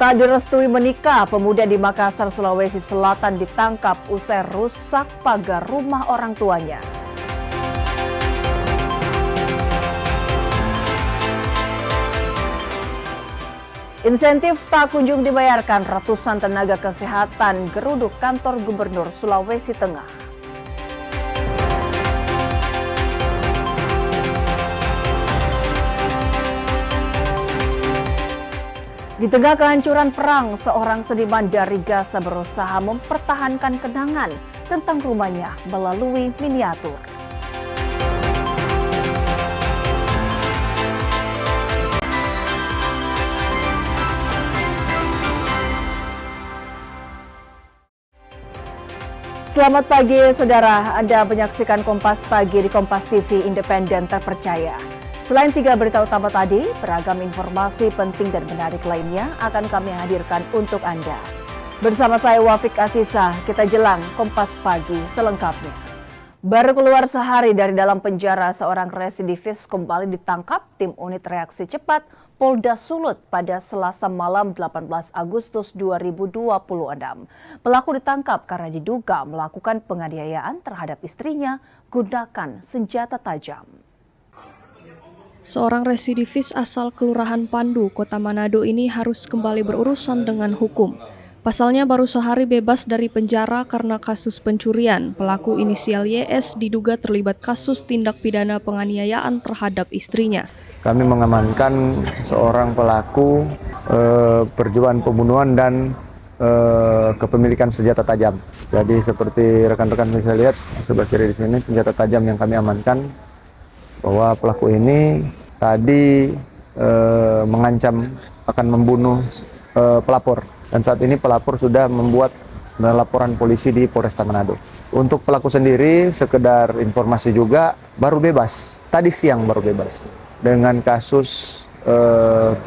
Tak direstui menikah, pemuda di Makassar, Sulawesi Selatan ditangkap usai rusak pagar rumah orang tuanya. Insentif tak kunjung dibayarkan, ratusan tenaga kesehatan geruduk kantor Gubernur Sulawesi Tengah. Di tengah kehancuran perang, seorang seniman dari Gaza berusaha mempertahankan kenangan tentang rumahnya melalui miniatur. Selamat pagi saudara, Anda menyaksikan Kompas Pagi di Kompas TV Independen Terpercaya. Selain 3 berita utama tadi, beragam informasi penting dan menarik lainnya akan kami hadirkan untuk Anda. Bersama saya Wafik Asisa, kita jelang Kompas Pagi selengkapnya. Baru keluar sehari dari dalam penjara, seorang residivis kembali ditangkap tim unit reaksi cepat Polda Sulut pada Selasa malam 18 Agustus 2026. Pelaku ditangkap karena diduga melakukan penganiayaan terhadap istrinya gunakan senjata tajam. Seorang residivis asal Kelurahan Pandu, Kota Manado ini harus kembali berurusan dengan hukum. Pasalnya baru sehari bebas dari penjara karena kasus pencurian. Pelaku inisial YS diduga terlibat kasus tindak pidana penganiayaan terhadap istrinya. Kami mengamankan seorang pelaku percobaan pembunuhan dan kepemilikan senjata tajam. Jadi seperti rekan-rekan bisa lihat sebelah kiri di sini senjata tajam yang kami amankan. Bahwa pelaku ini tadi mengancam akan membunuh pelapor, dan saat ini pelapor sudah membuat laporan polisi di Polresta Manado. Untuk pelaku sendiri, sekedar informasi juga, baru bebas, tadi siang baru bebas dengan kasus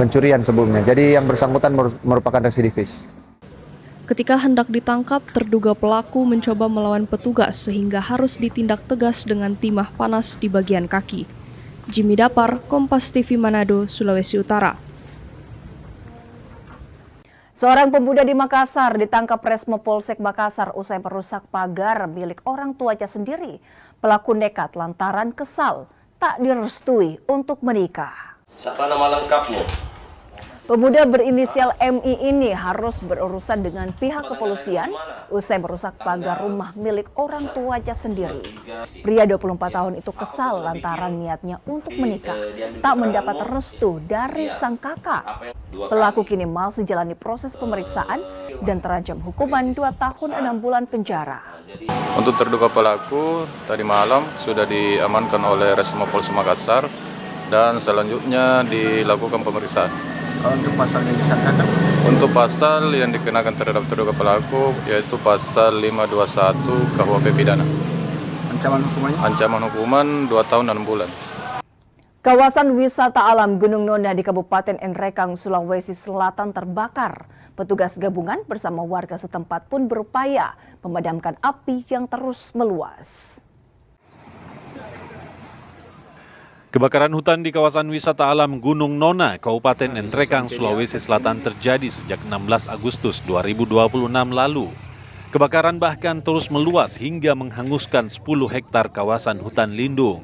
pencurian sebelumnya. Jadi yang bersangkutan merupakan residivis. Ketika hendak ditangkap, terduga pelaku mencoba melawan petugas sehingga harus ditindak tegas dengan timah panas di bagian kaki. Jimmy Dapar, Kompas TV Manado, Sulawesi Utara. Seorang pemuda di Makassar ditangkap Resmo Polsek Makassar usai merusak pagar milik orang tuanya sendiri. Pelaku nekat lantaran kesal tak direstui untuk menikah. Siapa nama lengkapmu? Pemuda berinisial MI ini harus berurusan dengan pihak kepolisian usai merusak pagar rumah milik orang tuanya sendiri. Pria 24 tahun itu kesal lantaran niatnya untuk menikah tak mendapat restu dari sang kakak. Pelaku kini masih jalani proses pemeriksaan dan terancam hukuman 2 tahun 6 bulan penjara. Untuk terduga pelaku, tadi malam sudah diamankan oleh Resmo Polsek Makassar dan selanjutnya dilakukan pemeriksaan. Untuk pasal yang disangkakan? Untuk pasal yang dikenakan terhadap terduga pelaku yaitu pasal 521 KUHP pidana. Ancaman hukumannya? Ancaman hukuman 2 tahun 6 bulan. Kawasan wisata alam Gunung Nona di Kabupaten Nrekang, Sulawesi Selatan terbakar. Petugas gabungan bersama warga setempat pun berupaya memadamkan api yang terus meluas. Kebakaran hutan di kawasan wisata alam Gunung Nona, Kabupaten Nrekang, Sulawesi Selatan terjadi sejak 16 Agustus 2026 lalu. Kebakaran bahkan terus meluas hingga menghanguskan 10 hektar kawasan hutan lindung.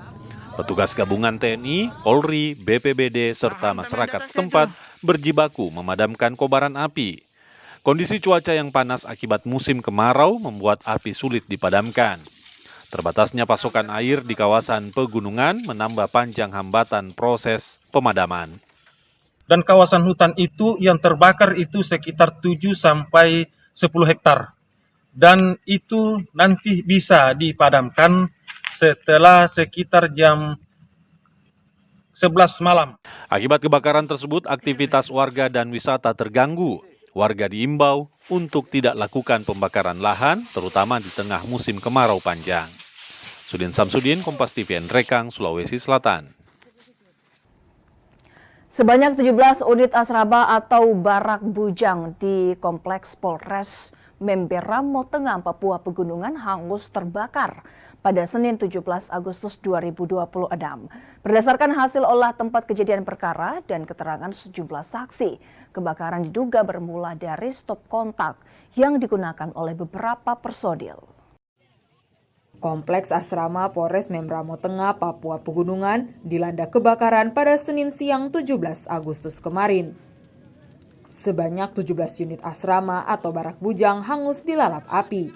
Petugas gabungan TNI, Polri, BPBD, serta masyarakat setempat berjibaku memadamkan kobaran api. Kondisi cuaca yang panas akibat musim kemarau membuat api sulit dipadamkan. Terbatasnya pasokan air di kawasan pegunungan menambah panjang hambatan proses pemadaman. Dan kawasan hutan itu yang terbakar itu sekitar 7 sampai 10 hektar. Dan itu nanti bisa dipadamkan setelah sekitar jam 11 malam. Akibat kebakaran tersebut, aktivitas warga dan wisata terganggu. Warga diimbau untuk tidak lakukan pembakaran lahan, terutama di tengah musim kemarau panjang. Sudin Samsudin, Kompas TV Nrekang, Sulawesi Selatan. Sebanyak 17 unit asrama atau barak bujang di Kompleks Polres Memberamo Tengah, Papua Pegunungan hangus terbakar. pada Senin 17 Agustus 2026. Berdasarkan hasil olah tempat kejadian perkara dan keterangan sejumlah saksi, kebakaran diduga bermula dari stop kontak yang digunakan oleh beberapa personil. Kompleks asrama Polres Membramo Tengah, Papua Pegunungan dilanda kebakaran pada Senin siang 17 Agustus kemarin. Sebanyak 17 unit asrama atau barak bujang hangus dilalap api.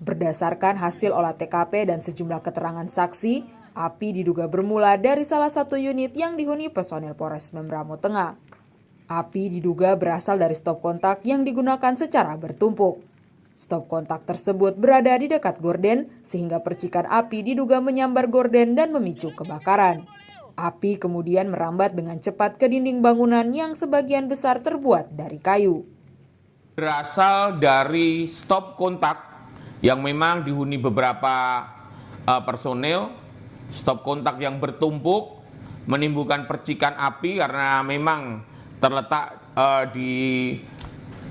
Berdasarkan hasil olah TKP dan sejumlah keterangan saksi, api diduga bermula dari salah satu unit yang dihuni personel Polres Membramo Tengah. Api diduga berasal dari stop kontak yang digunakan secara bertumpuk. Stop kontak tersebut berada di dekat gorden sehingga percikan api diduga menyambar gorden dan memicu kebakaran. Api kemudian merambat dengan cepat ke dinding bangunan yang sebagian besar terbuat dari kayu. Berasal dari stop kontak yang memang dihuni beberapa personel. Stop kontak yang bertumpuk menimbulkan percikan api karena memang terletak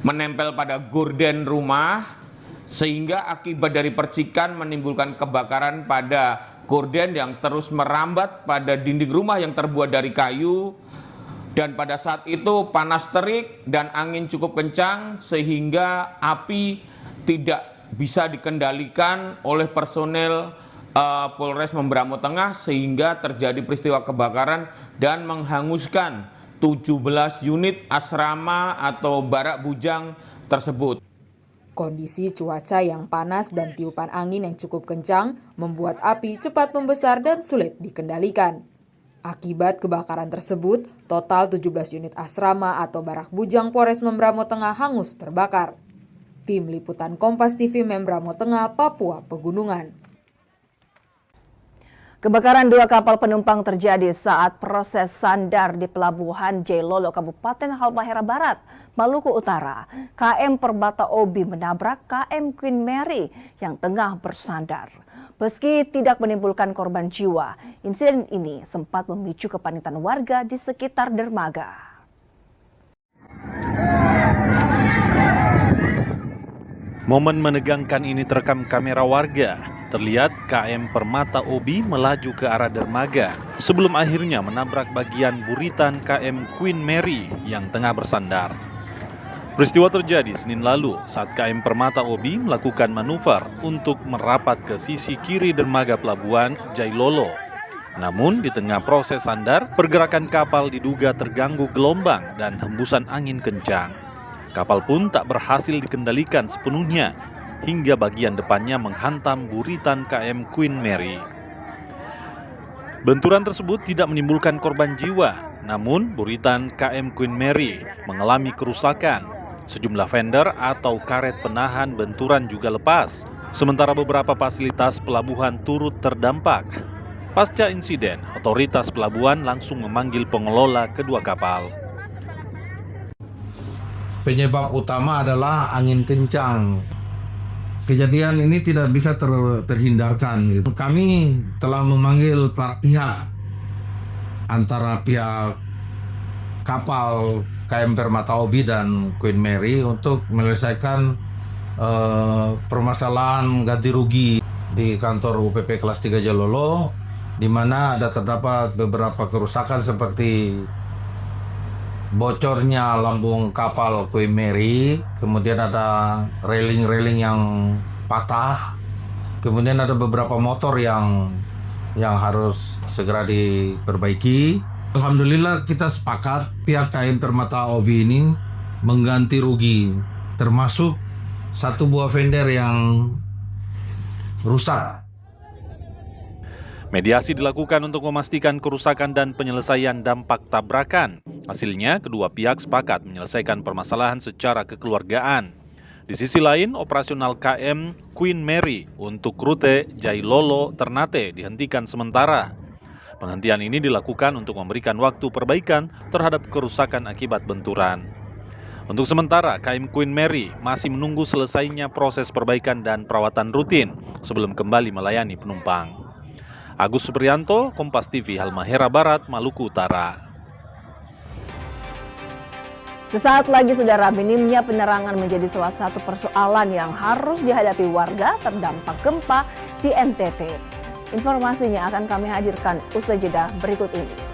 menempel pada gorden rumah, sehingga akibat dari percikan menimbulkan kebakaran pada gorden yang terus merambat pada dinding rumah yang terbuat dari kayu. Dan pada saat itu panas terik dan angin cukup kencang sehingga api tidak bisa dikendalikan oleh personel Polres Membramo Tengah sehingga terjadi peristiwa kebakaran dan menghanguskan 17 unit asrama atau barak bujang tersebut. Kondisi cuaca yang panas dan tiupan angin yang cukup kencang membuat api cepat membesar dan sulit dikendalikan. Akibat kebakaran tersebut, total 17 unit asrama atau barak bujang Polres Membramo Tengah hangus terbakar. Tim Liputan Kompas TV Membramo Tengah, Papua Pegunungan. Kebakaran 2 kapal penumpang terjadi saat proses sandar di Pelabuhan Jailolo, Kabupaten Halmahera Barat, Maluku Utara. KM Permata Obi menabrak KM Queen Mary yang tengah bersandar. Meski tidak menimbulkan korban jiwa, insiden ini sempat memicu kepanikan warga di sekitar dermaga. Momen menegangkan ini terekam kamera warga. Terlihat KM Permata Obi melaju ke arah dermaga sebelum akhirnya menabrak bagian buritan KM Queen Mary yang tengah bersandar. Peristiwa terjadi Senin lalu saat KM Permata Obi melakukan manuver untuk merapat ke sisi kiri dermaga pelabuhan Jailolo. Namun di tengah proses sandar, pergerakan kapal diduga terganggu gelombang dan hembusan angin kencang. Kapal pun tak berhasil dikendalikan sepenuhnya hingga bagian depannya menghantam buritan KM Queen Mary. Benturan tersebut tidak menimbulkan korban jiwa, namun buritan KM Queen Mary mengalami kerusakan. Sejumlah fender atau karet penahan benturan juga lepas, sementara beberapa fasilitas pelabuhan turut terdampak. Pasca insiden, otoritas pelabuhan langsung memanggil pengelola kedua kapal. Penyebab utama adalah angin kencang. Kejadian ini tidak bisa terhindarkan. Kami telah memanggil para pihak, antara pihak kapal KM Permata Obi dan Queen Mary untuk menyelesaikan permasalahan ganti rugi di kantor UPP kelas 3 Jailolo, di mana terdapat beberapa kerusakan seperti bocornya lambung kapal Queen Mary, kemudian ada railing-railing yang patah, kemudian ada beberapa motor yang harus segera diperbaiki. Alhamdulillah kita sepakat pihak KM Permata Obi ini mengganti rugi, termasuk satu buah fender yang rusak. Mediasi dilakukan untuk memastikan kerusakan dan penyelesaian dampak tabrakan. Hasilnya, kedua pihak sepakat menyelesaikan permasalahan secara kekeluargaan. Di sisi lain, operasional KM Queen Mary untuk rute Jailolo Ternate dihentikan sementara. Penghentian ini dilakukan untuk memberikan waktu perbaikan terhadap kerusakan akibat benturan. Untuk sementara, KM Queen Mary masih menunggu selesainya proses perbaikan dan perawatan rutin sebelum kembali melayani penumpang. Agus Supriyanto, Kompas TV, Halmahera Barat, Maluku Utara. Sesaat lagi, saudara, minimnya penerangan menjadi salah satu persoalan yang harus dihadapi warga terdampak gempa di NTT. Informasinya akan kami hadirkan usai jeda berikut ini.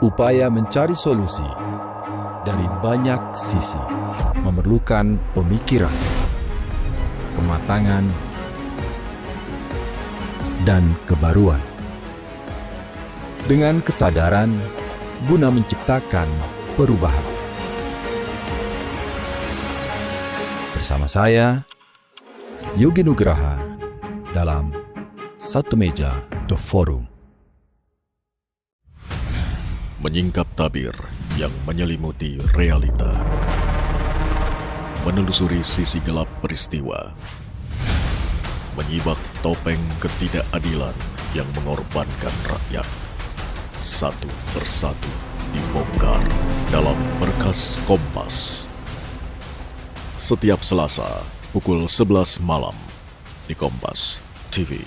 Upaya mencari solusi dari banyak sisi memerlukan pemikiran, kematangan, dan kebaruan. Dengan kesadaran guna menciptakan perubahan. Bersama saya, Yogi Nugraha, dalam Satu Meja The Forum. Menyingkap tabir yang menyelimuti realita, menelusuri sisi gelap peristiwa, menyibak topeng ketidakadilan yang mengorbankan rakyat. Satu persatu dibongkar dalam Berkas Kompas. Setiap Selasa pukul 11 malam di Kompas TV.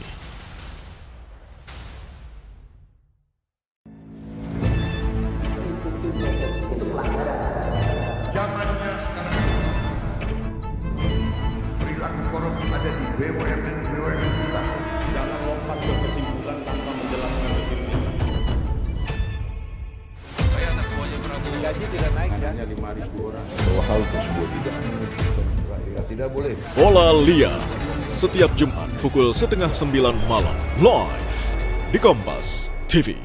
Bola Liar setiap Jumat pukul 8:30 malam live di Kompas TV.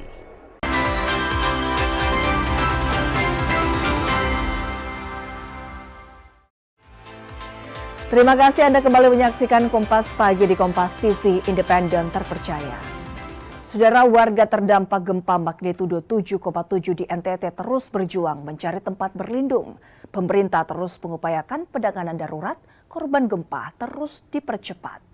Terima kasih Anda kembali menyaksikan Kompas Pagi di Kompas TV Independen Terpercaya. Saudara, warga terdampak gempa magnitudo 7,7 di NTT terus berjuang mencari tempat berlindung. Pemerintah terus mengupayakan penanganan darurat, korban gempa terus dipercepat.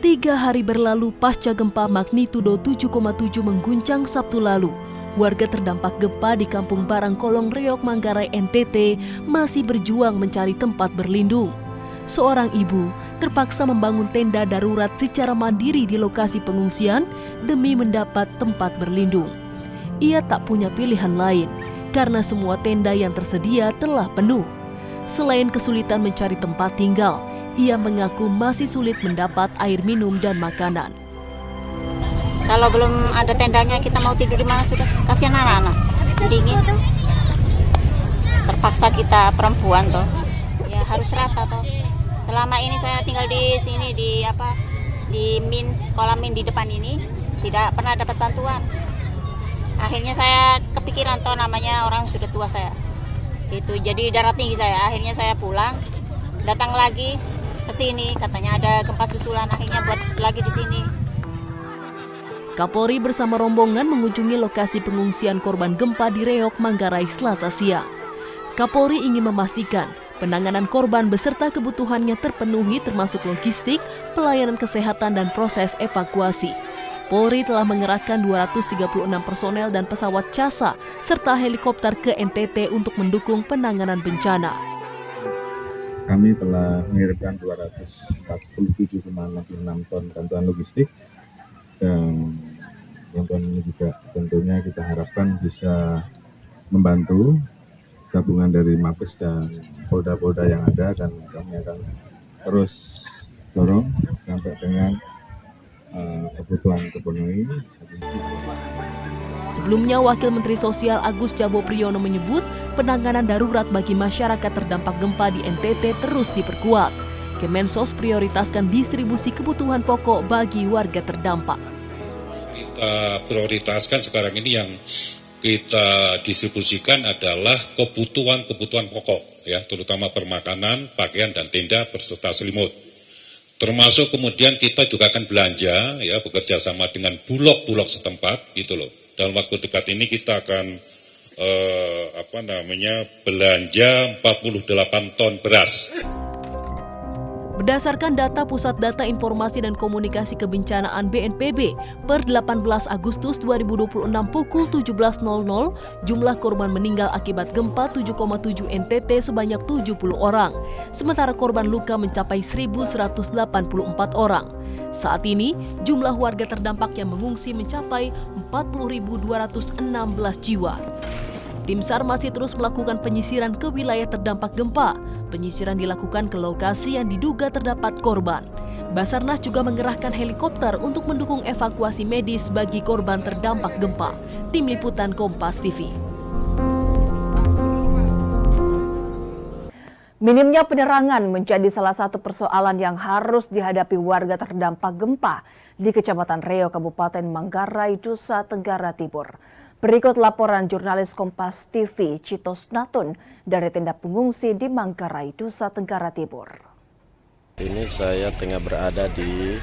Tiga hari berlalu pasca gempa magnitudo 7,7 mengguncang Sabtu lalu. Warga terdampak gempa di Kampung Barangkolong, Reok, Manggarai, NTT masih berjuang mencari tempat berlindung. Seorang ibu terpaksa membangun tenda darurat secara mandiri di lokasi pengungsian demi mendapat tempat berlindung. Ia tak punya pilihan lain karena semua tenda yang tersedia telah penuh. Selain kesulitan mencari tempat tinggal, ia mengaku masih sulit mendapat air minum dan makanan. Kalau belum ada tendanya, kita mau tidur di mana sudah? Kasihan anak-anak, dingin. Terpaksa kita perempuan toh, ya harus rata toh. Selama ini saya tinggal di sini di sekolah min di depan ini, tidak pernah dapat bantuan. Akhirnya saya kepikiran toh, namanya orang sudah tua saya. Itu jadi darah tinggi saya. Akhirnya saya pulang, datang lagi ke sini, katanya ada gempa susulan, akhirnya buat lagi di sini. Kapolri bersama rombongan mengunjungi lokasi pengungsian korban gempa di Reok, Manggarai, Selasa siang. Kapolri ingin memastikan penanganan korban beserta kebutuhannya terpenuhi termasuk logistik, pelayanan kesehatan dan proses evakuasi. Polri telah mengerahkan 236 personel dan pesawat CASA serta helikopter ke NTT untuk mendukung penanganan bencana. Kami telah mengirimkan 247,66 ton bantuan logistik, dan bantuan ini juga tentunya kita harapkan bisa membantu gabungan dari Mabes dan Polda-Polda yang ada, dan kami akan terus dorong sampai dengan kebutuhan terpenuhi. Sebelumnya, Wakil Menteri Sosial Agus Jabo Priyono menyebut penanganan darurat bagi masyarakat terdampak gempa di NTT terus diperkuat. Kemensos prioritaskan distribusi kebutuhan pokok bagi warga terdampak. Kita prioritaskan sekarang ini yang kita distribusikan adalah kebutuhan pokok, ya, terutama permakanan, pakaian dan tenda berserta selimut. Termasuk kemudian kita juga akan belanja, ya, bekerja sama dengan bulog-bulog setempat, gitu loh. Dalam waktu dekat ini kita akan belanja 48 ton beras. Berdasarkan data Pusat Data Informasi dan Komunikasi Kebencanaan BNPB, per 18 Agustus 2026 pukul 17.00, jumlah korban meninggal akibat gempa 7,7 NTT sebanyak 70 orang, sementara korban luka mencapai 1.184 orang. Saat ini, jumlah warga terdampak yang mengungsi mencapai 40.216 jiwa. Tim SAR masih terus melakukan penyisiran ke wilayah terdampak gempa. Penyisiran dilakukan ke lokasi yang diduga terdapat korban. Basarnas juga mengerahkan helikopter untuk mendukung evakuasi medis bagi korban terdampak gempa. Tim Liputan Kompas TV. Minimnya penerangan menjadi salah satu persoalan yang harus dihadapi warga terdampak gempa di Kecamatan Reo, Kabupaten Manggarai, Nusa Tenggara Timur. Berikut laporan jurnalis Kompas TV Citos Natun dari tenda pengungsi di Manggarai, Nusa Tenggara Timur. Ini saya tengah berada di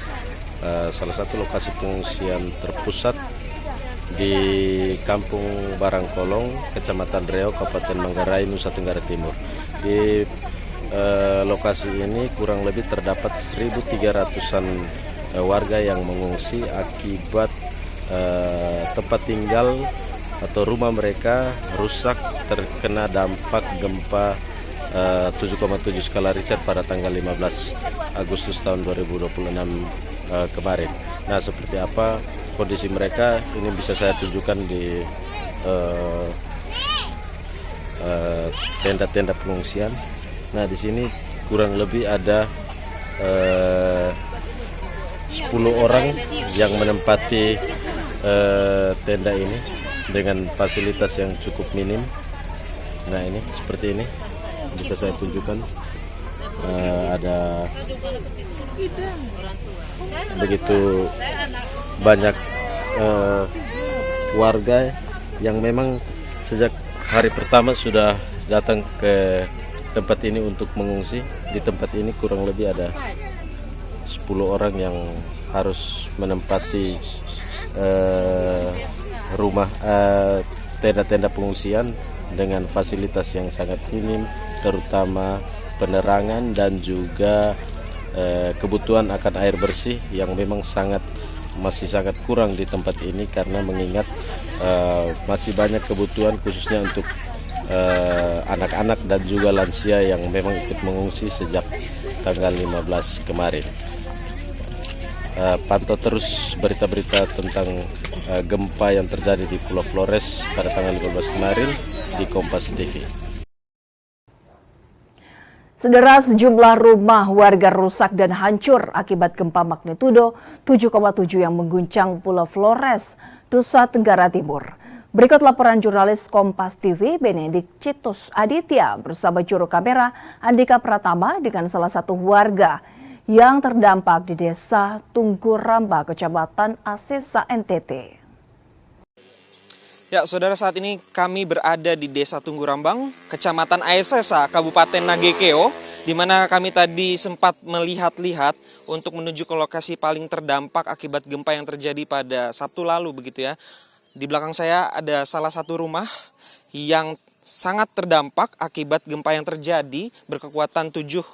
salah satu lokasi pengungsian terpusat di Kampung Barangkolong, Kecamatan Reo, Kabupaten Manggarai, Nusa Tenggara Timur. Di lokasi ini kurang lebih terdapat 1.300-an warga yang mengungsi akibat tempat tinggal atau rumah mereka rusak terkena dampak gempa 7,7 skala Richter pada tanggal 15 Agustus tahun 2026 kemarin. Nah, seperti apa kondisi mereka ini bisa saya tunjukkan di tenda-tenda pengungsian. Nah, di sini kurang lebih ada 10 orang yang menempati tenda ini dengan fasilitas yang cukup minim. Nah, ini seperti ini bisa saya tunjukkan. Ada begitu banyak warga yang memang sejak hari pertama sudah datang ke tempat ini untuk mengungsi. Di tempat ini kurang lebih ada 10 orang yang harus menempati rumah tenda-tenda pengungsian dengan fasilitas yang sangat minim, terutama penerangan dan juga kebutuhan akan air bersih yang memang masih sangat kurang di tempat ini, karena mengingat masih banyak kebutuhan khususnya untuk anak-anak dan juga lansia yang memang ikut mengungsi sejak tanggal 15 kemarin. Pantau terus berita-berita tentang gempa yang terjadi di Pulau Flores pada tanggal 15 kemarin di Kompas TV. Saudara, sejumlah rumah warga rusak dan hancur akibat gempa magnitudo 7,7 yang mengguncang Pulau Flores, Nusa Tenggara Timur. Berikut laporan jurnalis Kompas TV Benedik Citus Aditya bersama juru kamera Andika Pratama dengan salah satu warga yang terdampak di Desa Tungguramba, Kecamatan Asesa, NTT. Ya, saudara, saat ini kami berada di Desa Tunggurambang, Kecamatan Asesa, Kabupaten Nagekeo, di mana kami tadi sempat melihat-lihat untuk menuju ke lokasi paling terdampak akibat gempa yang terjadi pada Sabtu lalu, begitu ya. Di belakang saya ada salah satu rumah yang sangat terdampak akibat gempa yang terjadi berkekuatan 7,7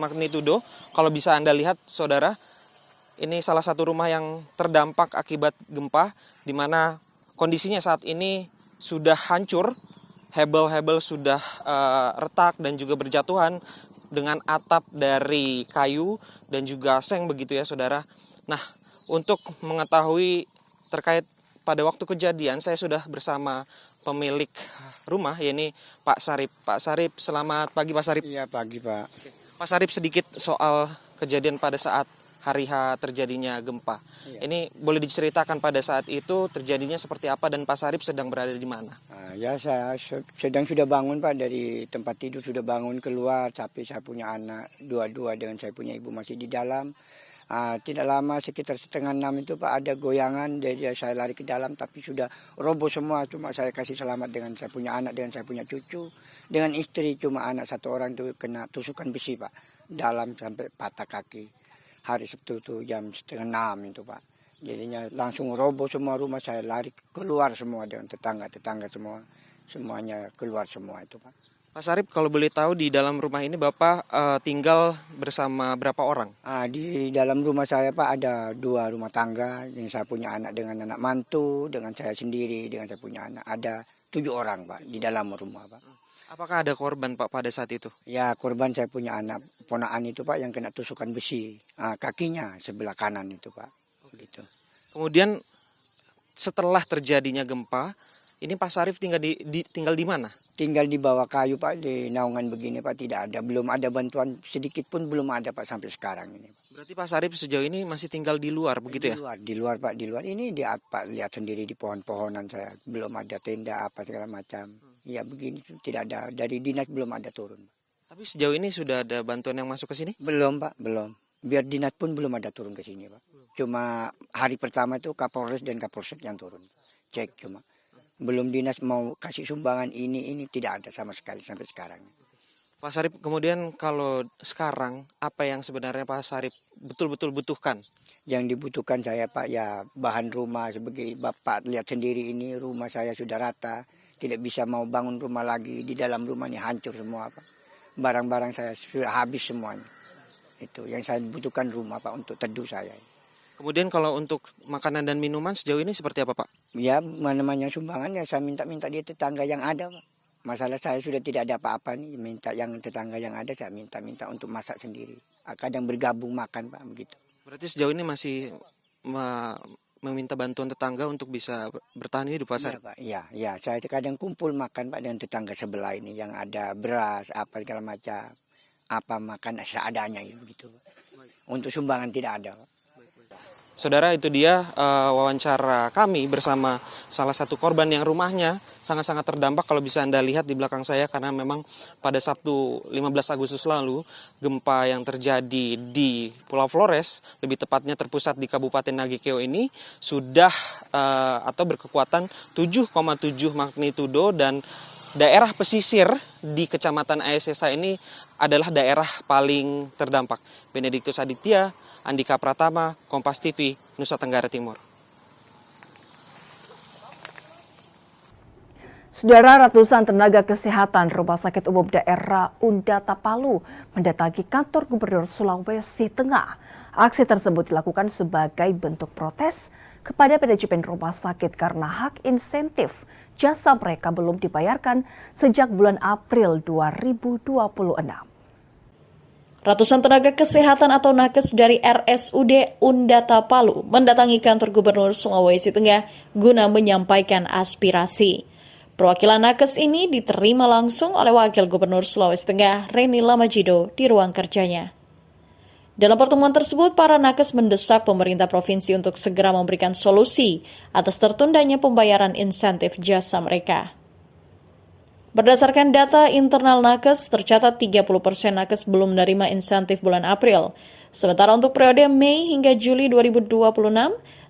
magnitudo. Kalau bisa Anda lihat, saudara, ini salah satu rumah yang terdampak akibat gempa, di mana kondisinya saat ini sudah hancur, hebel-hebel sudah retak dan juga berjatuhan dengan atap dari kayu dan juga seng, begitu ya, saudara. Nah, untuk mengetahui terkait pada waktu kejadian, saya sudah bersama pemilik rumah, yakni Pak Sarip. Pak Sarip, selamat pagi Pak Sarip. Iya, pagi Pak. Pak Sarip, sedikit soal kejadian pada saat hari H terjadinya gempa. Iya. Ini boleh diceritakan pada saat itu terjadinya seperti apa dan Pak Sarip sedang berada di mana? Ya, saya sudah bangun Pak, dari tempat tidur sudah bangun keluar, tapi saya punya anak dua-dua dengan saya punya ibu masih di dalam. Tidak lama, sekitar 5:30 itu Pak, ada goyangan, jadi saya lari ke dalam tapi sudah roboh semua. Cuma saya kasih selamat dengan saya punya anak, dengan saya punya cucu, dengan istri. Cuma anak satu orang itu kena tusukan besi Pak, dalam sampai patah kaki. Hari Sabtu itu jam 5:30 itu Pak. Jadinya langsung roboh semua rumah saya, lari keluar semua dengan tetangga-tetangga semuanya keluar semua itu Pak. Pak Sarip, kalau boleh tahu di dalam rumah ini Bapak tinggal bersama berapa orang? Di dalam rumah saya Pak ada 2 rumah tangga, yang saya punya anak dengan anak mantu, dengan saya sendiri, dengan saya punya anak. Ada 7 orang Pak di dalam rumah Pak. Apakah ada korban Pak pada saat itu? Ya korban saya punya anak ponaan itu Pak yang kena tusukan besi, kakinya sebelah kanan itu Pak. Gitu. Kemudian setelah terjadinya gempa, ini Pak Sarip tinggal di mana? Tinggal di bawah kayu Pak, di naungan begini Pak, tidak ada, belum ada bantuan sedikit pun belum ada Pak sampai sekarang ini. Berarti Pak Sarip sejauh ini masih tinggal di luar begitu ya? Di luar Pak, di luar. Ini Pak lihat sendiri di pohon-pohonan saya, belum ada tenda apa segala macam. Ya begini, tidak ada, dari dinas belum ada turun. Tapi sejauh ini sudah ada bantuan yang masuk ke sini? Belum Pak, belum. Biar dinas pun belum ada turun ke sini Pak. Cuma hari pertama itu Kapolres dan Kapolsek yang turun. Cek cuma. Belum dinas mau kasih sumbangan ini tidak ada sama sekali sampai sekarang. Pak Sarip, kemudian kalau sekarang apa yang sebenarnya Pak Sarip betul-betul butuhkan? Yang dibutuhkan saya Pak ya bahan rumah, sebagai Bapak lihat sendiri ini rumah saya sudah rata, tidak bisa mau bangun rumah lagi, di dalam rumah ini hancur semua Pak. Barang-barang saya sudah habis semuanya. Itu yang saya butuhkan rumah Pak untuk teduh saya. Kemudian kalau untuk makanan dan minuman sejauh ini seperti apa Pak? Ya mana-mana sumbangan ya saya minta-minta di tetangga yang ada Pak. Masalah saya sudah tidak ada apa-apa nih, minta yang tetangga yang ada saya minta-minta untuk masak sendiri. Kadang bergabung makan Pak begitu. Berarti sejauh ini masih meminta bantuan tetangga untuk bisa bertahan hidup Pak Sarip? Iya, saya kadang kumpul makan Pak dengan tetangga sebelah ini yang ada beras apa segala macam. Apa makan seadanya begitu. Untuk sumbangan tidak ada Pak. Saudara, itu dia wawancara kami bersama salah satu korban yang rumahnya sangat-sangat terdampak kalau bisa Anda lihat di belakang saya, karena memang pada Sabtu 15 Agustus lalu gempa yang terjadi di Pulau Flores, lebih tepatnya terpusat di Kabupaten Nagekeo ini sudah atau berkekuatan 7,7 magnitudo, dan daerah pesisir di Kecamatan Ayesesa ini adalah daerah paling terdampak. Benediktus Aditya, Andika Pratama, Kompas TV, Nusa Tenggara Timur. Saudara, ratusan tenaga kesehatan Rumah Sakit Umum Daerah Undata Palu mendatangi kantor Gubernur Sulawesi Tengah. Aksi tersebut dilakukan sebagai bentuk protes kepada manajemen rumah sakit karena hak insentif jasa mereka belum dibayarkan sejak bulan April 2026. Ratusan tenaga kesehatan atau nakes dari RSUD Undata Palu mendatangi kantor Gubernur Sulawesi Tengah guna menyampaikan aspirasi. Perwakilan nakes ini diterima langsung oleh Wakil Gubernur Sulawesi Tengah, Reni Lamajido, di ruang kerjanya. Dalam pertemuan tersebut, para nakes mendesak pemerintah provinsi untuk segera memberikan solusi atas tertundanya pembayaran insentif jasa mereka. Berdasarkan data internal nakes, tercatat 30% nakes belum menerima insentif bulan April. Sementara untuk periode Mei hingga Juli 2026,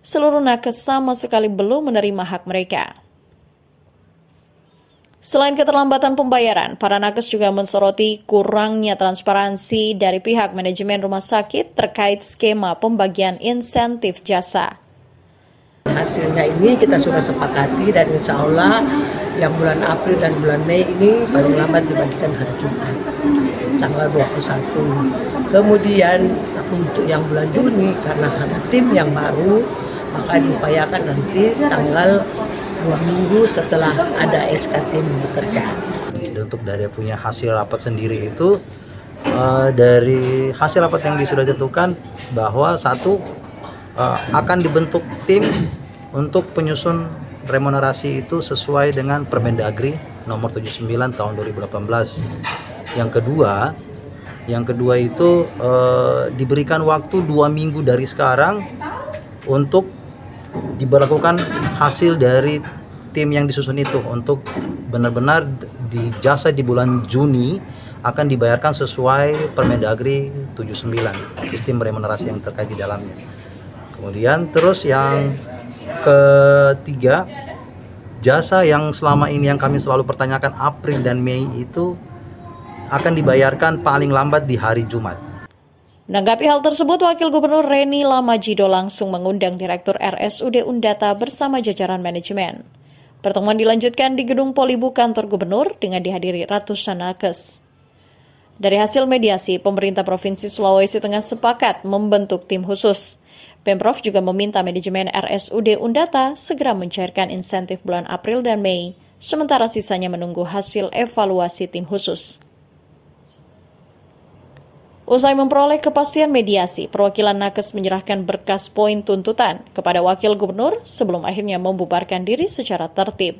seluruh nakes sama sekali belum menerima hak mereka. Selain keterlambatan pembayaran, para nakes juga mensoroti kurangnya transparansi dari pihak manajemen rumah sakit terkait skema pembagian insentif jasa. Hasilnya ini kita sudah sepakati dan insya Allah yang bulan April dan bulan Mei ini paling lambat dibagikan hari Jumat, tanggal 21. Kemudian untuk yang bulan Juni karena ada tim yang baru, maka diupayakan nanti tanggal 2 minggu setelah ada SK tim bekerja. Untuk dari punya hasil rapat sendiri itu, dari hasil rapat yang sudah ditentukan bahwa satu akan dibentuk tim untuk penyusun remunerasi itu sesuai dengan Permendagri nomor 79 tahun 2018. Yang kedua itu diberikan waktu 2 minggu dari sekarang untuk diberlakukan hasil dari tim yang disusun itu untuk benar-benar di jasa di bulan Juni akan dibayarkan sesuai Permendagri 79, sistem remunerasi yang terkait di dalamnya. Kemudian terus yang ketiga, jasa yang selama ini yang kami selalu pertanyakan April dan Mei itu akan dibayarkan paling lambat di hari Jumat. Menanggapi hal tersebut, Wakil Gubernur Reni Lamajido langsung mengundang Direktur RSUD Undata bersama jajaran manajemen. Pertemuan dilanjutkan di Gedung Polibu Kantor Gubernur dengan dihadiri ratusan nakes. Dari hasil mediasi, pemerintah Provinsi Sulawesi Tengah sepakat membentuk tim khusus. Pemprov juga meminta manajemen RSUD Undata segera mencairkan insentif bulan April dan Mei, sementara sisanya menunggu hasil evaluasi tim khusus. Usai memperoleh kepastian mediasi, perwakilan nakes menyerahkan berkas poin tuntutan kepada Wakil Gubernur sebelum akhirnya membubarkan diri secara tertib.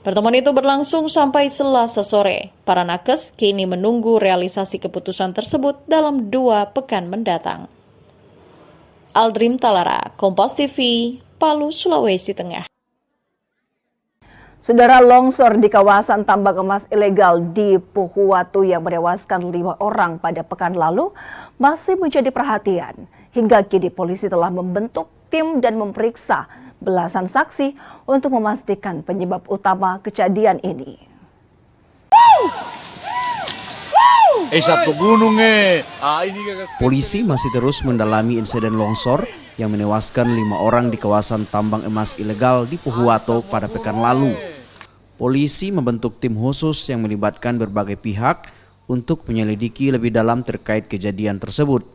Pertemuan itu berlangsung sampai Selasa sore. Para nakes kini menunggu realisasi keputusan tersebut dalam 2 pekan mendatang. Aldrim Talara, Kompas TV, Palu, Sulawesi Tengah. Saudara, longsor di kawasan tambang emas ilegal di Pohuwatu yang menewaskan 5 orang pada pekan lalu masih menjadi perhatian. Hingga kini polisi telah membentuk tim dan memeriksa belasan saksi untuk memastikan penyebab utama kejadian ini. Satu gunung Polisi masih terus mendalami insiden longsor yang menewaskan 5 orang di kawasan tambang emas ilegal di Pohuwatu pada pekan lalu. Polisi membentuk tim khusus yang melibatkan berbagai pihak untuk menyelidiki lebih dalam terkait kejadian tersebut.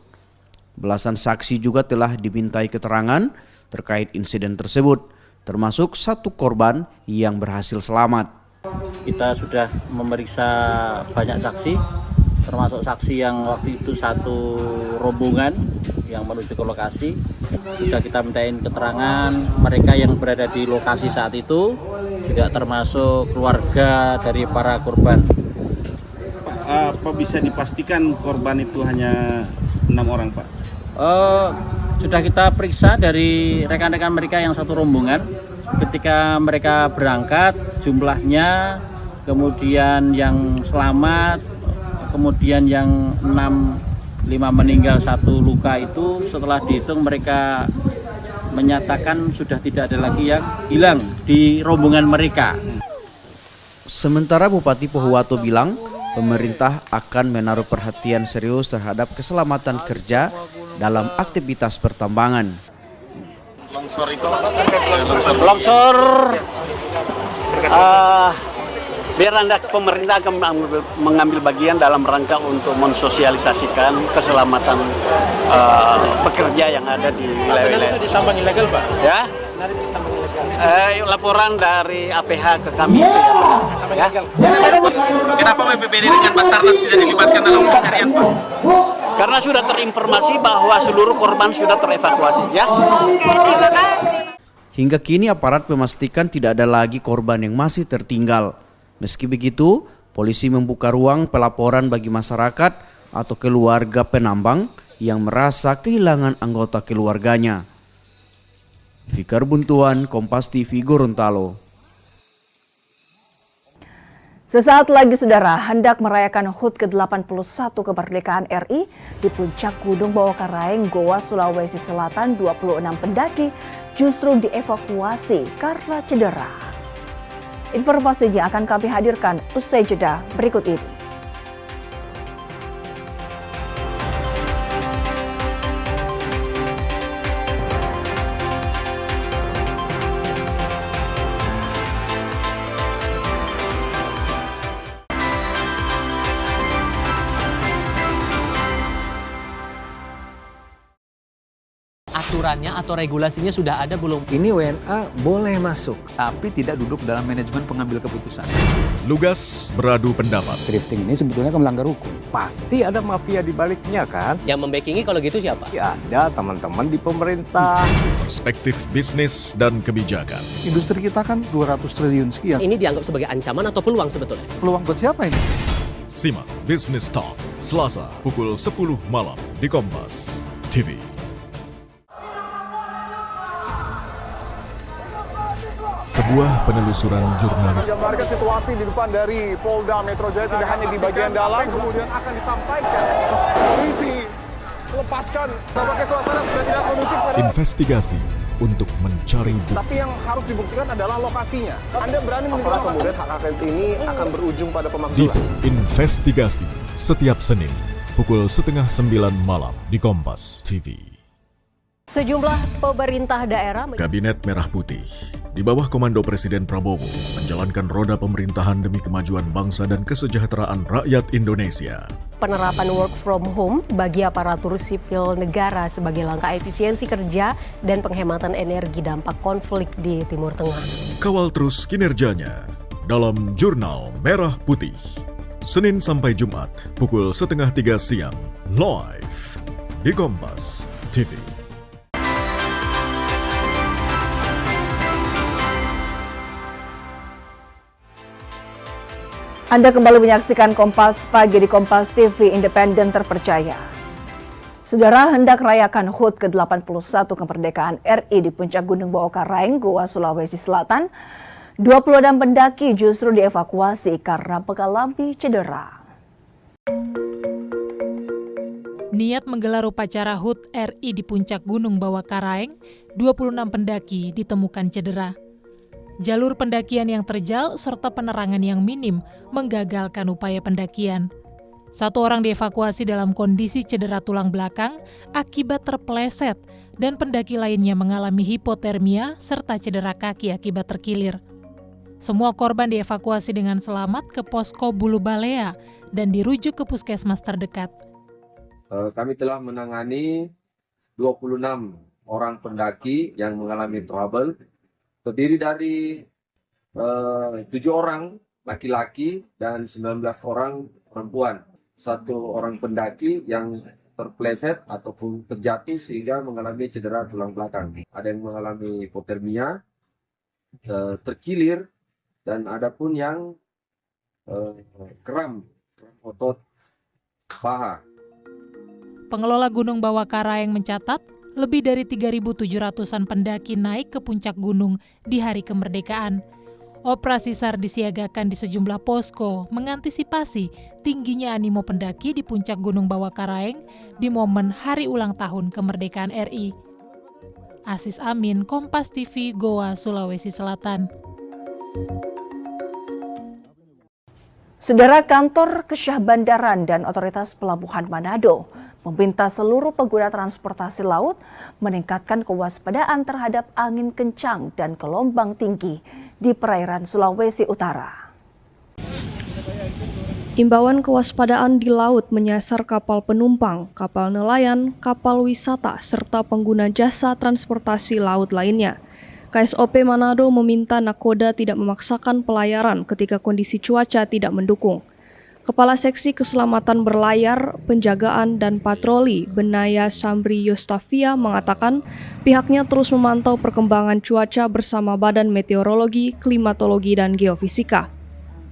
Belasan saksi juga telah dimintai keterangan terkait insiden tersebut, termasuk 1 korban yang berhasil selamat. Kita sudah memeriksa banyak saksi, termasuk saksi yang waktu itu 1 rombongan yang menuju ke lokasi. Sudah kita mintain keterangan mereka yang berada di lokasi saat itu, juga termasuk keluarga dari para korban. Apa bisa dipastikan korban itu hanya 6 orang, Pak? Sudah kita periksa dari rekan-rekan mereka yang 1 rombongan. Ketika mereka berangkat, jumlahnya, kemudian yang selamat, kemudian yang 5 meninggal, 1 luka itu setelah dihitung mereka menyatakan sudah tidak ada lagi yang hilang di rombongan mereka. Sementara Bupati Pohuwatu bilang pemerintah akan menaruh perhatian serius terhadap keselamatan kerja dalam aktivitas pertambangan. Longsor biar Anda pemerintah akan mengambil bagian dalam rangka untuk mensosialisasikan keselamatan pekerja yang ada di wilayah-wilayah. Di tambang ilegal, Pak? Ya. Laporan dari APH ke kami itu ya. Kenapa BPBD dengan Basarnas tidak dilibatkan dalam pencarian, Pak? Karena sudah terinformasi bahwa seluruh korban sudah terevakuasi ya. Hingga kini aparat memastikan tidak ada lagi korban yang masih tertinggal. Meski begitu, polisi membuka ruang pelaporan bagi masyarakat atau keluarga penambang yang merasa kehilangan anggota keluarganya. Fikar Buntuan, Kompas TV, Gorontalo. Sesaat lagi saudara, hendak merayakan HUT ke-81 kemerdekaan RI di puncak Gunung Bawakaraeng, Goa, Sulawesi Selatan, 26 pendaki justru dievakuasi karena cedera. Informasinya akan kami hadirkan usai jeda berikut ini. Aturannya atau regulasinya sudah ada belum? Ini WNA boleh masuk, tapi tidak duduk dalam manajemen pengambil keputusan. Lugas beradu pendapat. Drifting ini sebetulnya melanggar hukum. Pasti ada mafia di baliknya kan? Yang membackingi kalau gitu siapa? Ya ada teman-teman di pemerintah. Perspektif bisnis dan kebijakan. Industri kita kan 200 triliun sekian. Ini dianggap sebagai ancaman atau peluang sebetulnya? Peluang buat siapa ini? Simak Business Talk, Selasa pukul 10 malam di Kompas TV. Sebuah penelusuran jurnalis. Gambarkan situasi di depan dari Polda Metro Jaya tidak hanya di bagian dalam, kemudian akan disampaikan polisi lepaskan. Tampaknya suasana sudah tidak kondusif. Investigasi untuk mencari bukti. Tapi yang harus dibuktikan adalah lokasinya. Anda berani menunjukkan kemudian hak angket ini akan berujung pada pemakzulan. Investigasi setiap Senin pukul 8:30 malam di Kompas TV. Sejumlah pemerintah daerah Kabinet Merah Putih di bawah komando Presiden Prabowo menjalankan roda pemerintahan demi kemajuan bangsa dan kesejahteraan rakyat Indonesia. Penerapan work from home bagi aparatur sipil negara sebagai langkah efisiensi kerja dan penghematan energi dampak konflik di Timur Tengah. Kawal terus kinerjanya dalam Jurnal Merah Putih. Senin sampai Jumat pukul 2:30 siang live di Kompas TV. Anda kembali menyaksikan Kompas Pagi di Kompas TV Independen Terpercaya. Saudara, hendak rayakan HUT ke-81 kemerdekaan RI di puncak Gunung Bawakaraeng, Goa, Sulawesi Selatan, 26 pendaki justru dievakuasi karena mengalami cedera. Niat menggelar upacara HUT RI di puncak Gunung Bawakaraeng, 26 pendaki ditemukan cedera. Jalur pendakian yang terjal serta penerangan yang minim menggagalkan upaya pendakian. 1 orang dievakuasi dalam kondisi cedera tulang belakang akibat terpeleset dan pendaki lainnya mengalami hipotermia serta cedera kaki akibat terkilir. Semua korban dievakuasi dengan selamat ke posko Bulu Balea dan dirujuk ke puskesmas terdekat. Kami telah menangani 26 orang pendaki yang mengalami trouble. Terdiri dari 7 orang laki-laki dan 19 orang perempuan. 1 orang pendaki yang terpleset ataupun terjatuh sehingga mengalami cedera tulang belakang. Ada yang mengalami hipotermia, terkilir, dan ada pun yang kram otot paha. Pengelola Gunung Bawakaraeng mencatat lebih dari 3.700-an pendaki naik ke puncak gunung di hari kemerdekaan. Operasi SAR disiagakan di sejumlah posko mengantisipasi tingginya animo pendaki di puncak Gunung Bawakaraeng di momen hari ulang tahun kemerdekaan RI. Asis Amin, Kompas TV, Goa, Sulawesi Selatan. Saudara, Kantor Kesyah Bandaran dan Otoritas Pelabuhan Manado meminta seluruh pengguna transportasi laut meningkatkan kewaspadaan terhadap angin kencang dan gelombang tinggi di perairan Sulawesi Utara. Imbauan kewaspadaan di laut menyasar kapal penumpang, kapal nelayan, kapal wisata, serta pengguna jasa transportasi laut lainnya. KSOP Manado meminta nakoda tidak memaksakan pelayaran ketika kondisi cuaca tidak mendukung. Kepala Seksi Keselamatan Berlayar, Penjagaan, dan Patroli Benaya Samri Yostafia mengatakan pihaknya terus memantau perkembangan cuaca bersama Badan Meteorologi, Klimatologi, dan Geofisika.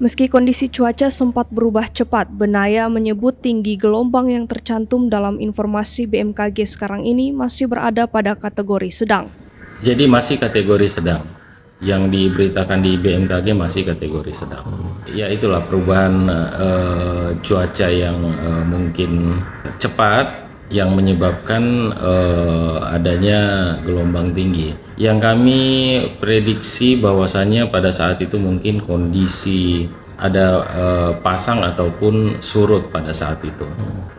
Meski kondisi cuaca sempat berubah cepat, Benaya menyebut tinggi gelombang yang tercantum dalam informasi BMKG sekarang ini masih berada pada kategori sedang. Jadi masih kategori sedang. Yang diberitakan di BMKG masih kategori sedang. Ya itulah perubahan cuaca yang mungkin cepat yang menyebabkan adanya gelombang tinggi. Yang kami prediksi bahwasannya pada saat itu mungkin kondisi ada pasang ataupun surut pada saat itu.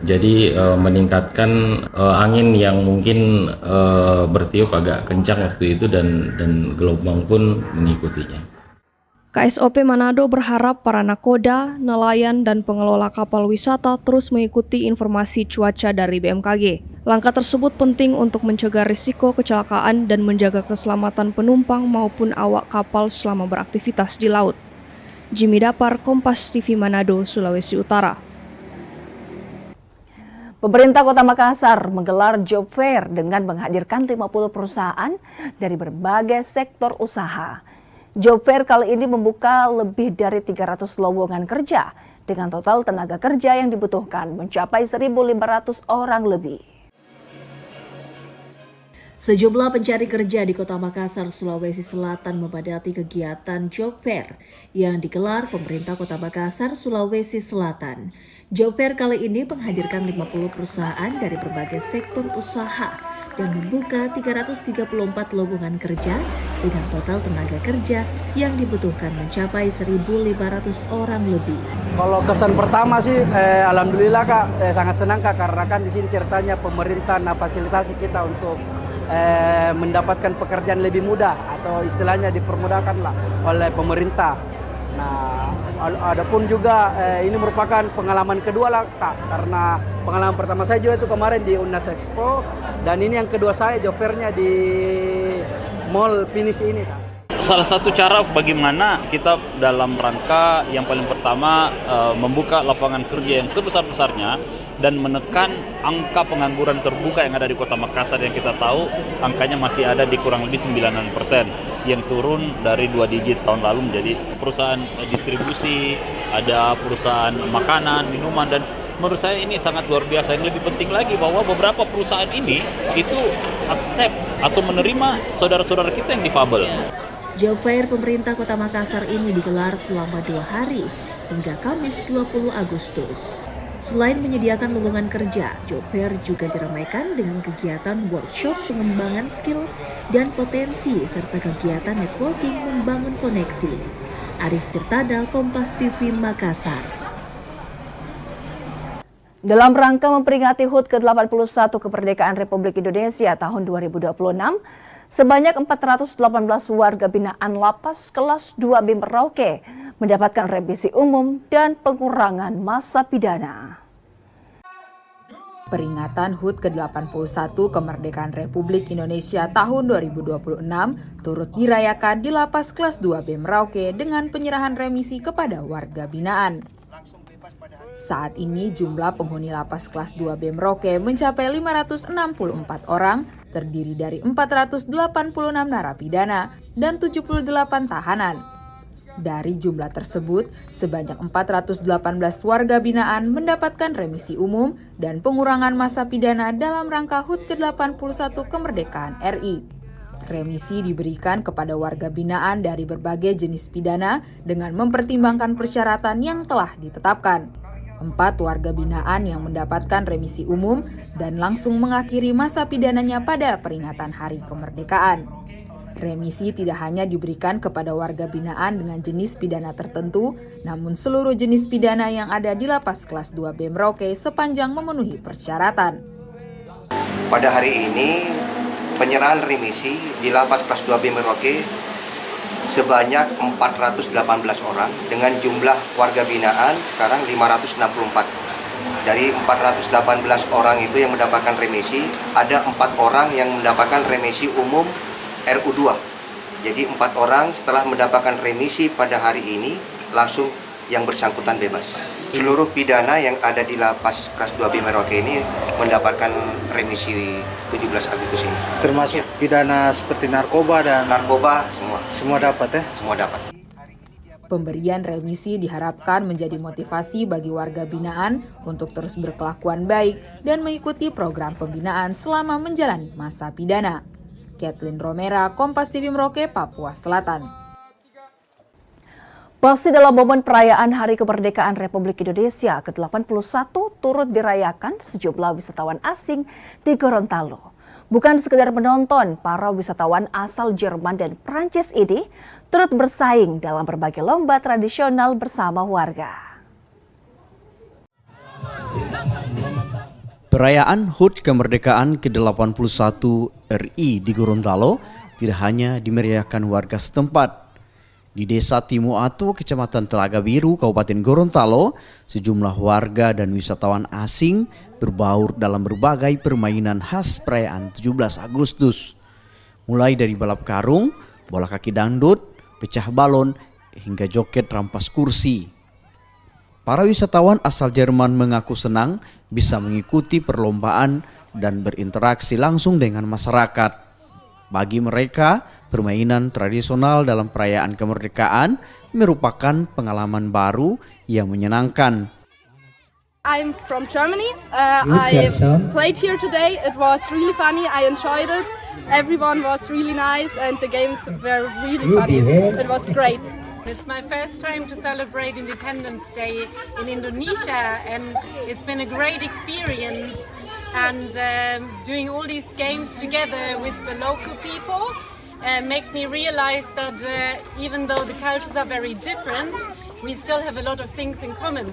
Jadi meningkatkan angin yang mungkin bertiup agak kencang waktu itu dan gelombang pun mengikutinya. KSOP Manado berharap para nakoda, nelayan, dan pengelola kapal wisata terus mengikuti informasi cuaca dari BMKG. Langkah tersebut penting untuk mencegah risiko kecelakaan dan menjaga keselamatan penumpang maupun awak kapal selama beraktivitas di laut. Jimmy Dapar, Kompas TV Manado, Sulawesi Utara. Pemerintah Kota Makassar menggelar job fair dengan menghadirkan 50 perusahaan dari berbagai sektor usaha. Job fair kali ini membuka lebih dari 300 lowongan kerja dengan total tenaga kerja yang dibutuhkan mencapai 1.500 orang lebih. Sejumlah pencari kerja di Kota Makassar, Sulawesi Selatan memadati kegiatan job fair yang digelar pemerintah Kota Makassar, Sulawesi Selatan. Job fair kali ini menghadirkan 50 perusahaan dari berbagai sektor usaha dan membuka 334 lowongan kerja dengan total tenaga kerja yang dibutuhkan mencapai 1.500 orang lebih. Kalau kesan pertama sih, alhamdulillah Kak, sangat senang Kak, karena kan di sini ceritanya pemerintah fasilitasi kita untuk mendapatkan pekerjaan lebih mudah atau istilahnya dipermudahkan lah oleh pemerintah. Nah, adapun juga ini merupakan pengalaman kedua lah Kak, karena pengalaman pertama saya juga itu kemarin di Unas Expo, dan ini yang kedua saya job fair-nya di Mall Finish ini Kak. Salah satu cara bagaimana kita dalam rangka yang paling pertama membuka lapangan kerja yang sebesar-besarnya dan menekan angka pengangguran terbuka yang ada di Kota Makassar, yang kita tahu angkanya masih ada di kurang lebih 9% yang turun dari 2 digit tahun lalu menjadi perusahaan distribusi, ada perusahaan makanan, minuman, dan menurut saya ini sangat luar biasa. Yang lebih penting lagi bahwa beberapa perusahaan ini itu accept atau menerima saudara-saudara kita yang difabel. Job fair pemerintah Kota Makassar ini digelar selama 2 hari hingga Kamis 20 Agustus. Selain menyediakan lowongan kerja, job fair juga diramaikan dengan kegiatan workshop pengembangan skill dan potensi serta kegiatan networking membangun koneksi. Arif Tirtada, Kompas TV, Makassar. Dalam rangka memperingati HUT ke-81 kemerdekaan Republik Indonesia tahun 2026, sebanyak 418 warga binaan lapas kelas 2B Merauke mendapatkan revisi umum dan pengurangan masa pidana. Peringatan HUT ke-81 kemerdekaan Republik Indonesia tahun 2026 turut dirayakan di lapas kelas 2B Merauke dengan penyerahan remisi kepada warga binaan. Saat ini jumlah penghuni lapas kelas 2B Merauke mencapai 564 orang, terdiri dari 486 narapidana dan 78 tahanan. Dari jumlah tersebut, sebanyak 418 warga binaan mendapatkan remisi umum dan pengurangan masa pidana dalam rangka HUT ke-81 kemerdekaan RI. Remisi diberikan kepada warga binaan dari berbagai jenis pidana dengan mempertimbangkan persyaratan yang telah ditetapkan. 4 warga binaan yang mendapatkan remisi umum dan langsung mengakhiri masa pidananya pada peringatan Hari Kemerdekaan. Remisi tidak hanya diberikan kepada warga binaan dengan jenis pidana tertentu, namun seluruh jenis pidana yang ada di lapas kelas 2B Merauke sepanjang memenuhi persyaratan. Pada hari ini, penyerahan remisi di lapas kelas 2B Merauke sebanyak 418 orang dengan jumlah warga binaan sekarang 564. Dari 418 orang itu yang mendapatkan remisi, ada 4 orang yang mendapatkan remisi umum RU2. Jadi 4 orang setelah mendapatkan remisi pada hari ini langsung yang bersangkutan bebas. Seluruh pidana yang ada di lapas kelas 2B Merauke ini mendapatkan remisi 17 Agustus ini. Termasuk pidana seperti narkoba dan semua dapat ya? Semua dapat. Pemberian remisi diharapkan menjadi motivasi bagi warga binaan untuk terus berkelakuan baik dan mengikuti program pembinaan selama menjalani masa pidana. Kathleen Romera, Kompas TV Merauke, Papua Selatan. Masih dalam momen perayaan Hari Kemerdekaan Republik Indonesia ke-81 turut dirayakan sejumlah wisatawan asing di Gorontalo. Bukan sekedar menonton, para wisatawan asal Jerman dan Prancis ini turut bersaing dalam berbagai lomba tradisional bersama warga. Perayaan HUT Kemerdekaan ke-81 RI di Gorontalo tidak hanya dimeriahkan warga setempat. Di Desa Timuatu, Kecamatan Telaga Biru, Kabupaten Gorontalo, sejumlah warga dan wisatawan asing berbaur dalam berbagai permainan khas perayaan 17 Agustus. Mulai dari balap karung, bola kaki dangdut, pecah balon, hingga joget rampas kursi. Para wisatawan asal Jerman mengaku senang bisa mengikuti perlombaan dan berinteraksi langsung dengan masyarakat. Bagi mereka, permainan tradisional dalam perayaan kemerdekaan merupakan pengalaman baru yang menyenangkan. I'm from Germany. I played here today. It was really funny. I enjoyed it. Everyone was really nice and the games were really funny. It was great. It's my first time to celebrate Independence Day in Indonesia and it's been a great experience. and doing all these games together with the local people makes me realize that even though the cultures are very different, we still have a lot of things in common.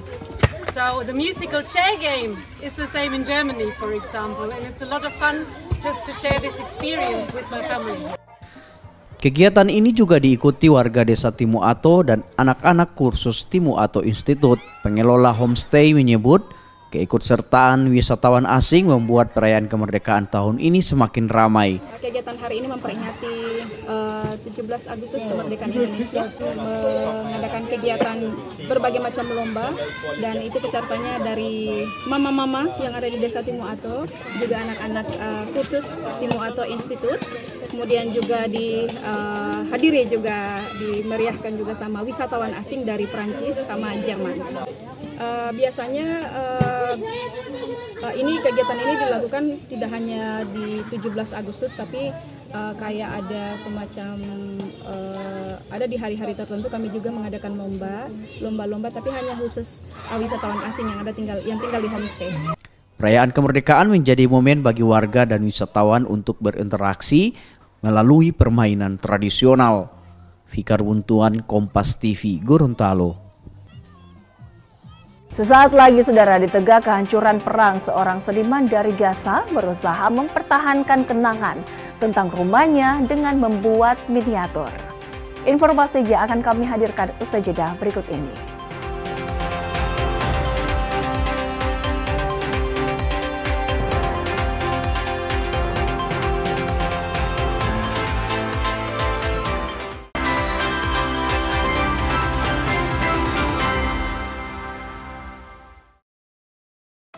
So the musical chair game is the same in Germany, for example, and it's a lot of fun just to share this experience with my family. Kegiatan ini juga diikuti warga desa Timu Ato dan anak-anak kursus Timu Ato Institute. Pengelola homestay menyebut keikutsertaan wisatawan asing membuat perayaan kemerdekaan tahun ini semakin ramai. Kegiatan hari ini memperingati 17 Agustus kemerdekaan Indonesia, mengadakan kegiatan berbagai macam lomba, dan itu pesertanya dari mama-mama yang ada di desa Timu Ato, juga anak-anak kursus Timu Ato Institute, kemudian juga dihadiri juga dimeriahkan juga sama wisatawan asing dari Prancis sama Jerman. Biasanya kegiatan ini dilakukan tidak hanya di 17 Agustus, tapi kayak ada semacam ada di hari-hari tertentu kami juga mengadakan lomba-lomba, tapi hanya khusus wisatawan asing yang tinggal di homestay. Perayaan kemerdekaan menjadi momen bagi warga dan wisatawan untuk berinteraksi melalui permainan tradisional. Fikar Buntuan, Kompas TV, Gorontalo. Sesaat lagi, saudara, di tengah kehancuran perang, seorang seniman dari Gaza berusaha mempertahankan kenangan tentang rumahnya dengan membuat miniatur. Informasinya akan kami hadirkan usai jeda berikut ini.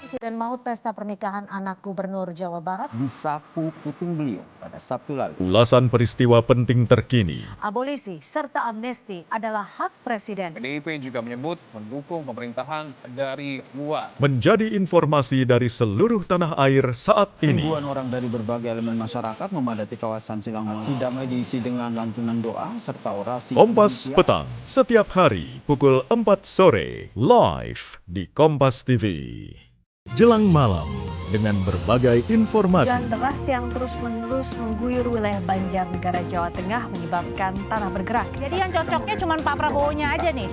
Insiden maut pesta pernikahan anak Gubernur Jawa Barat disapu puting beliung pada Sabtu lalu. Ulasan peristiwa penting terkini. Abolisi serta amnesti adalah hak Presiden. PDIP juga menyebut mendukung pemerintahan dari luar. Menjadi informasi dari seluruh tanah air saat ini. Ribuan orang dari berbagai elemen masyarakat memadati kawasan Silangan. Sidang diisi dengan lantunan doa serta orasi. Kompas Petang, setiap hari pukul 4 sore, live di Kompas TV. Jelang malam dengan berbagai informasi. Hujan deras yang terus-menerus mengguyur wilayah Banjarnegara, Jawa Tengah menyebabkan tanah bergerak. Jadi yang cocoknya cuma Pak Prabowo-nya aja nih,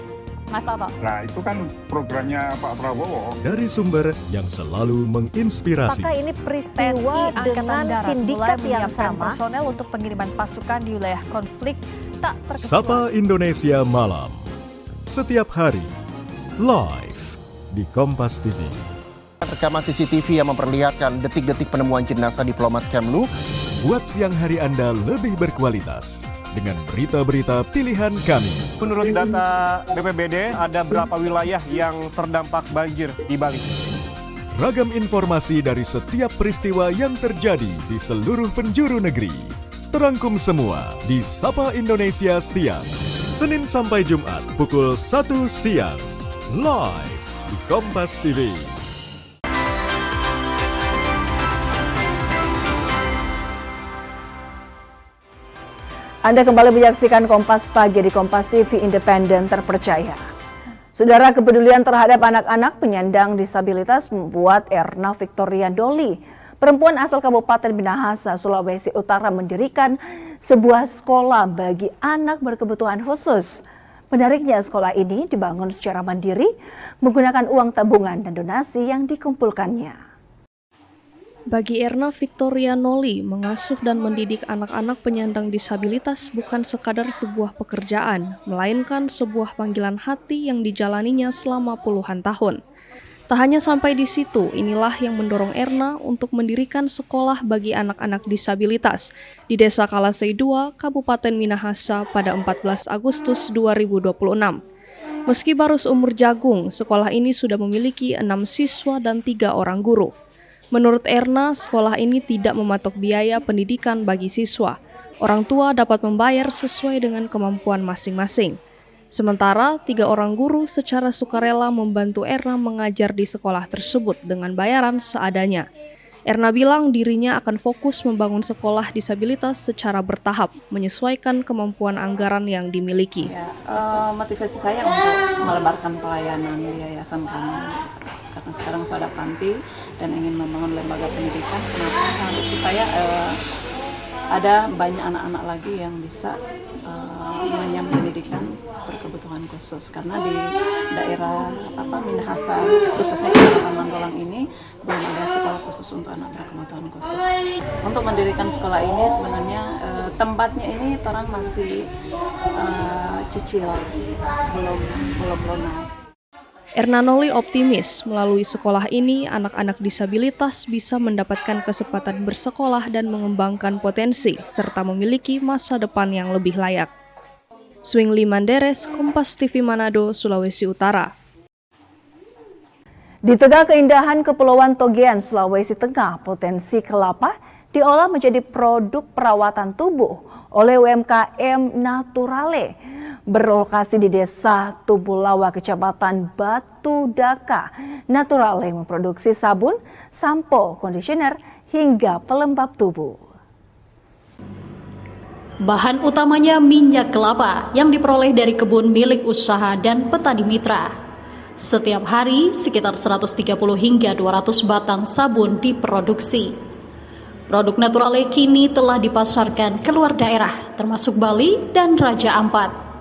Mas Toto. Nah, itu kan programnya Pak Prabowo. Dari sumber yang selalu menginspirasi. Apakah ini peristiwa dengan sindikat yang sama? Personel untuk pengiriman pasukan di wilayah konflik tak terkecuali. Sapa Indonesia Malam, setiap hari, live di Kompas TV. Rekaman CCTV yang memperlihatkan detik-detik penemuan jenazah diplomat Kemlu. Buat siang hari Anda lebih berkualitas dengan berita-berita pilihan kami. Menurut data BPBD, ada berapa wilayah yang terdampak banjir di Bali? Ragam informasi dari setiap peristiwa yang terjadi di seluruh penjuru negeri. Terangkum semua di Sapa Indonesia Siang. Senin sampai Jumat pukul 1 siang. Live di Kompas TV. Anda kembali menyaksikan Kompas Pagi di Kompas TV Independen Terpercaya. Saudara, kepedulian terhadap anak-anak penyandang disabilitas membuat Erna Victoria Doli, perempuan asal Kabupaten Minahasa, Sulawesi Utara, mendirikan sebuah sekolah bagi anak berkebutuhan khusus. Menariknya, sekolah ini dibangun secara mandiri menggunakan uang tabungan dan donasi yang dikumpulkannya. Bagi Erna Victoria Noli, mengasuh dan mendidik anak-anak penyandang disabilitas bukan sekadar sebuah pekerjaan, melainkan sebuah panggilan hati yang dijalaninya selama puluhan tahun. Tak hanya sampai di situ, inilah yang mendorong Erna untuk mendirikan sekolah bagi anak-anak disabilitas di Desa Kalasei II, Kabupaten Minahasa pada 14 Agustus 2026. Meski baru seumur jagung, sekolah ini sudah memiliki 6 siswa dan 3 orang guru. Menurut Erna, sekolah ini tidak mematok biaya pendidikan bagi siswa. Orang tua dapat membayar sesuai dengan kemampuan masing-masing. Sementara 3 orang guru secara sukarela membantu Erna mengajar di sekolah tersebut dengan bayaran seadanya. Erna bilang dirinya akan fokus membangun sekolah disabilitas secara bertahap, menyesuaikan kemampuan anggaran yang dimiliki. Motivasi saya untuk melebarkan pelayanan di yayasan kami. Karena sekarang sudah panti dan ingin membangun lembaga pendidikan, kenapa? Supaya ada banyak anak-anak lagi yang bisa mengenyam pendidikan berkebutuhan khusus. Karena di daerah Minahasa, khususnya di Kecamatan Mandolang ini, belum ada sekolah khusus untuk anak berkebutuhan khusus. Untuk mendirikan sekolah ini sebenarnya tempatnya ini orang masih cicil, belum lunas. Erna Noli optimis melalui sekolah ini anak-anak disabilitas bisa mendapatkan kesempatan bersekolah dan mengembangkan potensi serta memiliki masa depan yang lebih layak. Swingli Manderes, Kompas TV Manado, Sulawesi Utara. Di tengah keindahan Kepulauan Togean, Sulawesi Tengah, potensi kelapa diolah menjadi produk perawatan tubuh oleh UMKM Naturale. Berlokasi di Desa Tubulawa, Kecamatan Batu Daka, Naturale memproduksi sabun, sampo, kondisioner, hingga pelembab tubuh. Bahan utamanya minyak kelapa yang diperoleh dari kebun milik usaha dan petani mitra. Setiap hari sekitar 130 hingga 200 batang sabun diproduksi. Produk Naturale kini telah dipasarkan ke luar daerah, termasuk Bali dan Raja Ampat.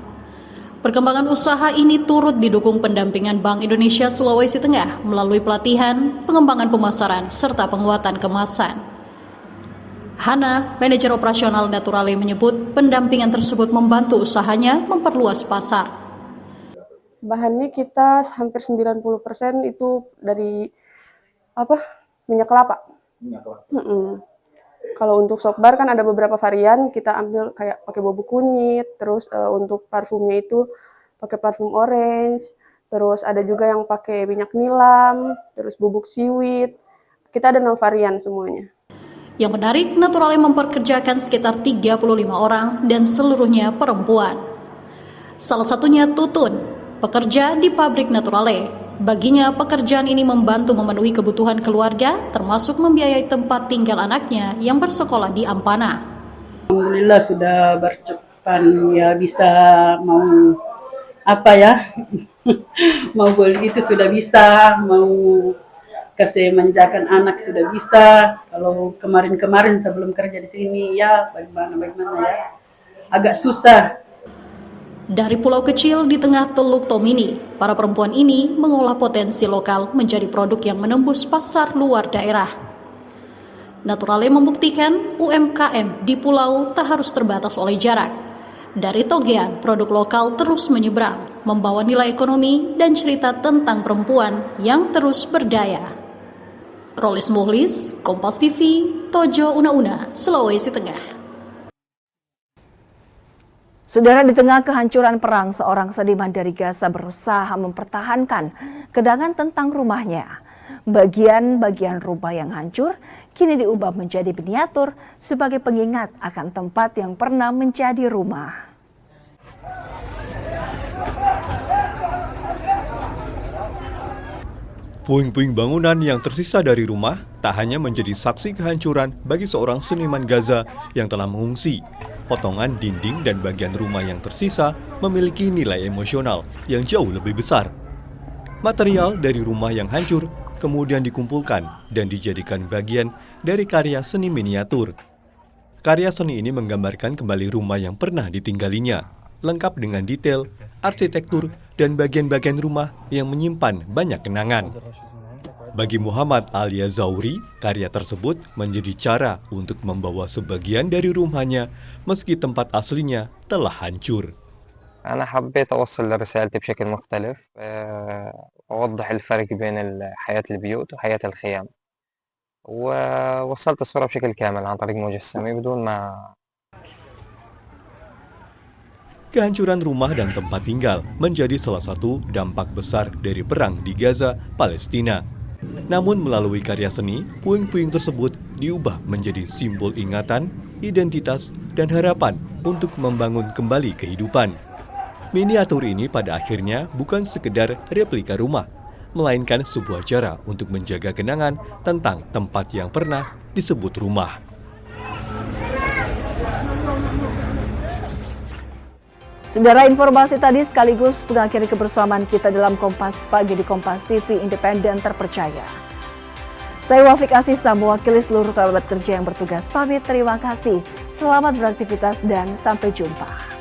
Perkembangan usaha ini turut didukung pendampingan Bank Indonesia Sulawesi Tengah melalui pelatihan, pengembangan pemasaran, serta penguatan kemasan. Hana, manajer operasional Naturale, menyebut pendampingan tersebut membantu usahanya memperluas pasar. Bahannya kita hampir 90% itu dari minyak kelapa. Kalau untuk soap bar kan ada beberapa varian, kita ambil kayak pakai bubuk kunyit, terus untuk parfumnya itu pakai parfum orange, terus ada juga yang pakai minyak nilam, terus bubuk seaweed. Kita ada 6 varian semuanya. Yang menarik, Naturale memperkerjakan sekitar 35 orang dan seluruhnya perempuan. Salah satunya Tutun, pekerja di pabrik Naturale. Baginya, pekerjaan ini membantu memenuhi kebutuhan keluarga, termasuk membiayai tempat tinggal anaknya yang bersekolah di Ampana. Alhamdulillah sudah bercepat ya, bisa mau mau beli itu sudah bisa, mau kasih menjakan anak sudah bisa. Kalau kemarin sebelum kerja di sini ya bagaimana ya, agak susah. Dari pulau kecil di tengah Teluk Tomini, para perempuan ini mengolah potensi lokal menjadi produk yang menembus pasar luar daerah. Naturale membuktikan UMKM di pulau tak harus terbatas oleh jarak. Dari Togean, produk lokal terus menyeberang, membawa nilai ekonomi dan cerita tentang perempuan yang terus berdaya. Rolis Muhlis, Kompas TV, Tojo Una-Una, Sulawesi Tengah. Saudara, di tengah kehancuran perang, seorang seniman dari Gaza berusaha mempertahankan kenangan tentang rumahnya. Bagian-bagian rumah yang hancur kini diubah menjadi miniatur sebagai pengingat akan tempat yang pernah menjadi rumah. Puing-puing bangunan yang tersisa dari rumah tak hanya menjadi saksi kehancuran bagi seorang seniman Gaza yang telah mengungsi. Potongan dinding dan bagian rumah yang tersisa memiliki nilai emosional yang jauh lebih besar. Material dari rumah yang hancur kemudian dikumpulkan dan dijadikan bagian dari karya seni miniatur. Karya seni ini menggambarkan kembali rumah yang pernah ditinggalinya, lengkap dengan detail, arsitektur, dan bagian-bagian rumah yang menyimpan banyak kenangan. Bagi Muhammad Alia Zauri, karya tersebut menjadi cara untuk membawa sebagian dari rumahnya meski tempat aslinya telah hancur. أنا حبيت أوصل رسالتي بشكل مختلف أوضح الفرق بين حياة البيوت وحياة الخيام ووصلت الصورة بشكل كامل عن طريق مجسمي بدون ما. Kehancuran rumah dan tempat tinggal menjadi salah satu dampak besar dari perang di Gaza, Palestina. Namun melalui karya seni, puing-puing tersebut diubah menjadi simbol ingatan, identitas, dan harapan untuk membangun kembali kehidupan. Miniatur ini pada akhirnya bukan sekedar replika rumah, melainkan sebuah cara untuk menjaga kenangan tentang tempat yang pernah disebut rumah. Saudara, informasi tadi sekaligus mengakhiri kebersamaan kita dalam Kompas Pagi di Kompas TV Independen Terpercaya. Saya Wafik Asisa, mewakili seluruh kerabat kerja yang bertugas pamit. Terima kasih, selamat beraktivitas dan sampai jumpa.